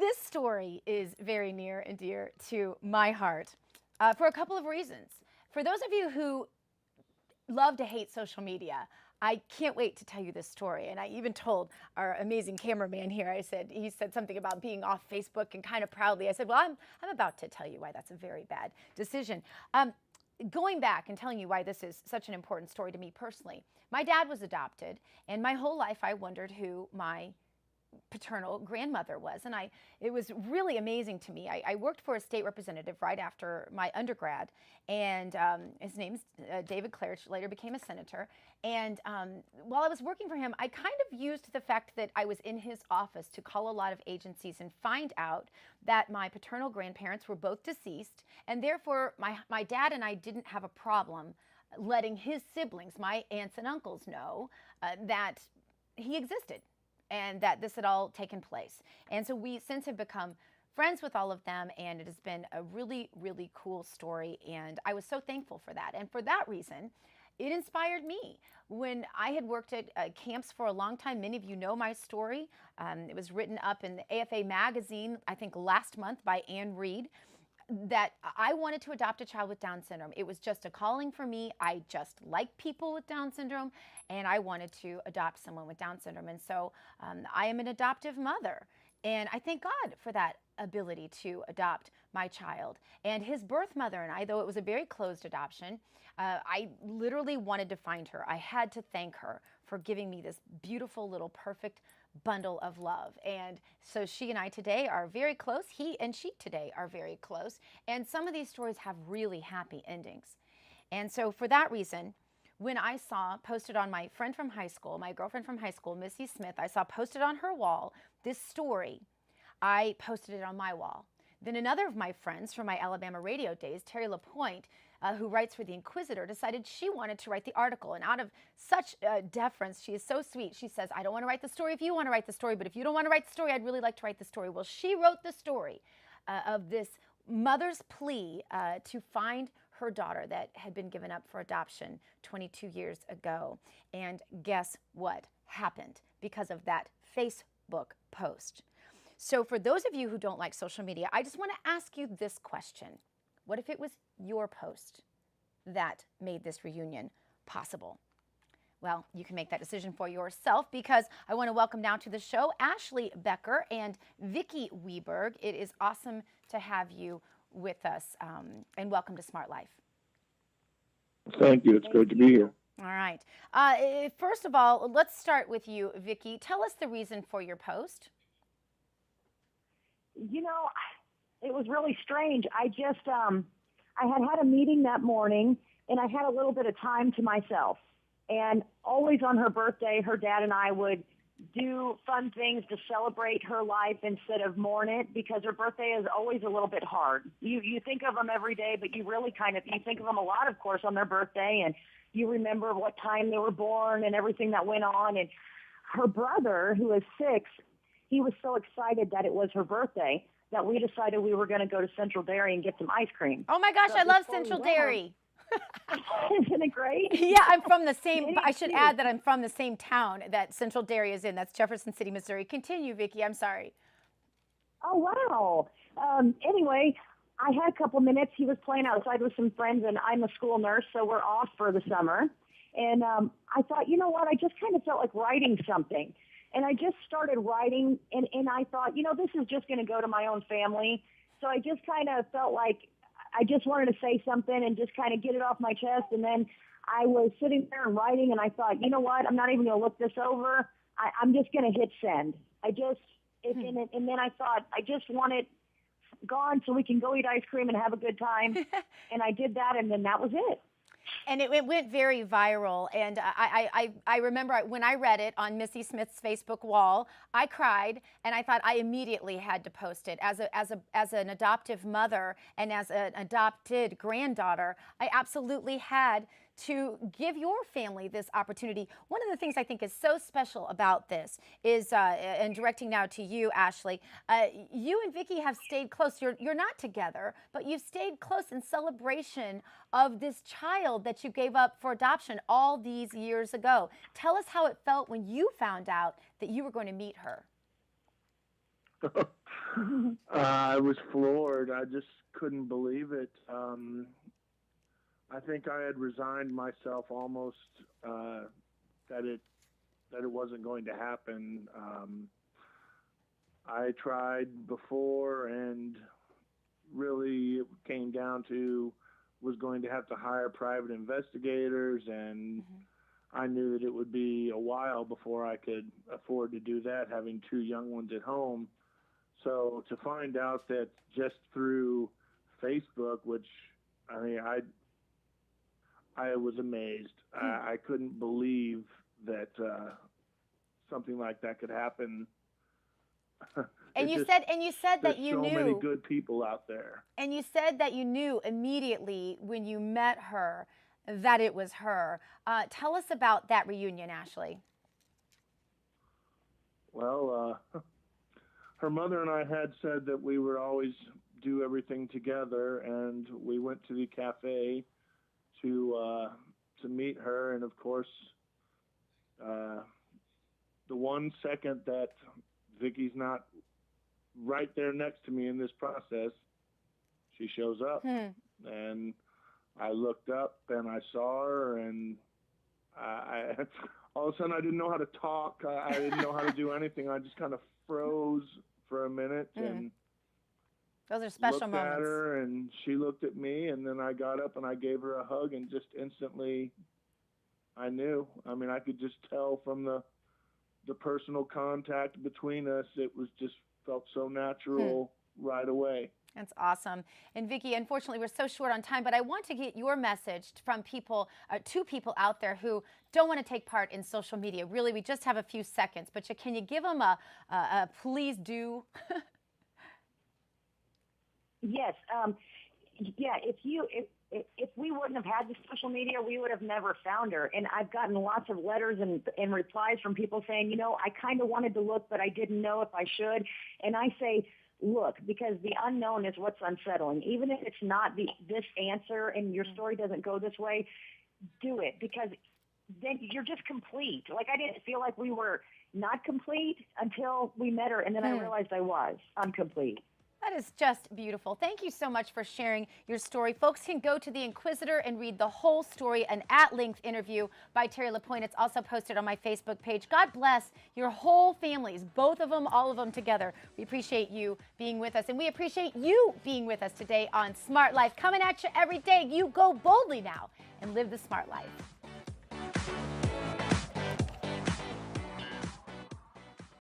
This story is very near and dear to my heart for a couple of reasons. For those of you who love to hate social media, I can't wait to tell you this story. And I even told our amazing cameraman here, he said something about being off Facebook, and kind of proudly, I said, well, I'm about to tell you why that's a very bad decision. Going back and telling you why this is such an important story to me personally. My dad was adopted, and my whole life I wondered who my paternal grandmother was. And it was really amazing to me. I worked for a state representative right after my undergrad, and his name's David Claridge, later became a senator. And while I was working for him, I kind of used the fact that I was in his office to call a lot of agencies and find out that my paternal grandparents were both deceased, and therefore my dad and I didn't have a problem letting his siblings, my aunts and uncles, know that he existed and that this had all taken place. And so we since have become friends with all of them, and it has been a really, really cool story, and I was so thankful for that. And for that reason, it inspired me. When I had worked at camps for a long time, many of you know my story. It was written up in the AFA magazine, I think last month, by Ann Reed, that I wanted to adopt a child with Down syndrome. It was just a calling for me. I just like people with Down syndrome, and I wanted to adopt someone with Down syndrome. And so I am an adoptive mother, and I thank God for that ability to adopt my child. And his birth mother and I, though it was a very closed adoption, I literally wanted to find her. I had to thank her for giving me this beautiful little perfect bundle of love. And so she and I today are very close. He and she today are very close. And some of these stories have really happy endings. And so for that reason, when I saw posted on my friend from high school, my girlfriend from high school, Missy Smith, I saw posted on her wall this story, I posted it on my wall. Then another of my friends from my Alabama radio days, Terry LaPointe, who writes for The Inquisitor, decided she wanted to write the article. And out of such deference, she is so sweet, she says, I don't want to write the story if you want to write the story, but if you don't want to write the story, I'd really like to write the story. Well, she wrote the story of this mother's plea to find her daughter that had been given up for adoption 22 years ago. And guess what happened because of that Facebook post? So for those of you who don't like social media, I just want to ask you this question. What if it was your post that made this reunion possible? Well, you can make that decision for yourself, because I want to welcome now to the show Ashley Becker and Vicki Weberg. It is awesome to have you with us, and welcome to Smart Life. Thank you. It's good to be here. All right. First of all, let's start with you, Vicki. Tell us the reason for your post. You know, it was really strange. I had a meeting that morning, and I had a little bit of time to myself. And always on her birthday, her dad and I would do fun things to celebrate her life instead of mourn it, because her birthday is always a little bit hard. You think of them every day, but you really you think of them a lot, of course, on their birthday, and you remember what time they were born and everything that went on. And her brother, who is 6, he was so excited that it was her birthday that we decided we were going to go to Central Dairy and get some ice cream. Oh my gosh, So I love before we Central went- Dairy. Isn't it great? Yeah, I'm from the same, It I is should too. add that I'm from the same town that Central Dairy is in. That's Jefferson City, Missouri. Continue, Vicki. I'm sorry. Oh, wow. Anyway, I had a couple minutes. He was playing outside with some friends, and I'm a school nurse, so we're off for the summer. And I thought, you know what, I just kind of felt like writing something. And I just started writing, and I thought, this is just going to go to my own family. So I just kind of felt like I just wanted to say something and just kind of get it off my chest. And then I was sitting there and writing, and I thought, you know what, I'm not even going to look this over. I'm just going to hit send. And then I thought, I just want it gone so we can go eat ice cream and have a good time. And I did that, and then that was it. And it went very viral. And I remember when I read it on Missy Smith's Facebook wall, I cried, and I thought I immediately had to post it. As an adoptive mother and as an adopted granddaughter, I absolutely had to give your family this opportunity. One of the things I think is so special about this is, and directing now to you, Ashley, you and Vicki have stayed close. You're not together, but you've stayed close in celebration of this child that you gave up for adoption all these years ago. Tell us how it felt when you found out that you were going to meet her. I was floored. I just couldn't believe it. I think I had resigned myself almost that it wasn't going to happen. I tried before, and really it came down to was going to have to hire private investigators, and I knew that it would be a while before I could afford to do that, having two young ones at home. So to find out that just through Facebook, which I mean, I was amazed. I couldn't believe that something like that could happen. And It you just, said that there's you so knew. many good people out there. And you said that you knew immediately when you met her that it was her. Tell us about that reunion, Ashley. Well, her mother and I had said that we would always do everything together, and we went to the cafe to meet her. And of course, the 1 second that Vicky's not right there next to me in this process, she shows up, and I looked up and I saw her, and I all of a sudden I didn't know how to talk. I didn't know how to do anything. I just kind of froze for a minute and Those are special looked moments. at her, and she looked at me, and then I got up and I gave her a hug, and just instantly I knew. I mean, I could just tell from the personal contact between us. It was just felt so natural right away. That's awesome. And Vicki, unfortunately, we're so short on time, but I want to get your message from people, to people out there who don't want to take part in social media. Really, we just have a few seconds, but can you give them a please do? Yes. Yeah. If we wouldn't have had the social media, we would have never found her. And I've gotten lots of letters and replies from people saying, I kind of wanted to look, but I didn't know if I should. And I say, look, because the unknown is what's unsettling. Even if it's not this answer and your story doesn't go this way, do it, because then you're just complete. Like, I didn't feel like we were not complete until we met her, and then I realized I'm complete. That is just beautiful. Thank you so much for sharing your story. Folks can go to The Inquisitor and read the whole story, an at-length interview by Terry LaPointe. It's also posted on my Facebook page. God bless your whole families, both of them, all of them together. We appreciate you being with us, and we appreciate you being with us today on Smart Life. Coming at you every day. You go boldly now and live the smart life.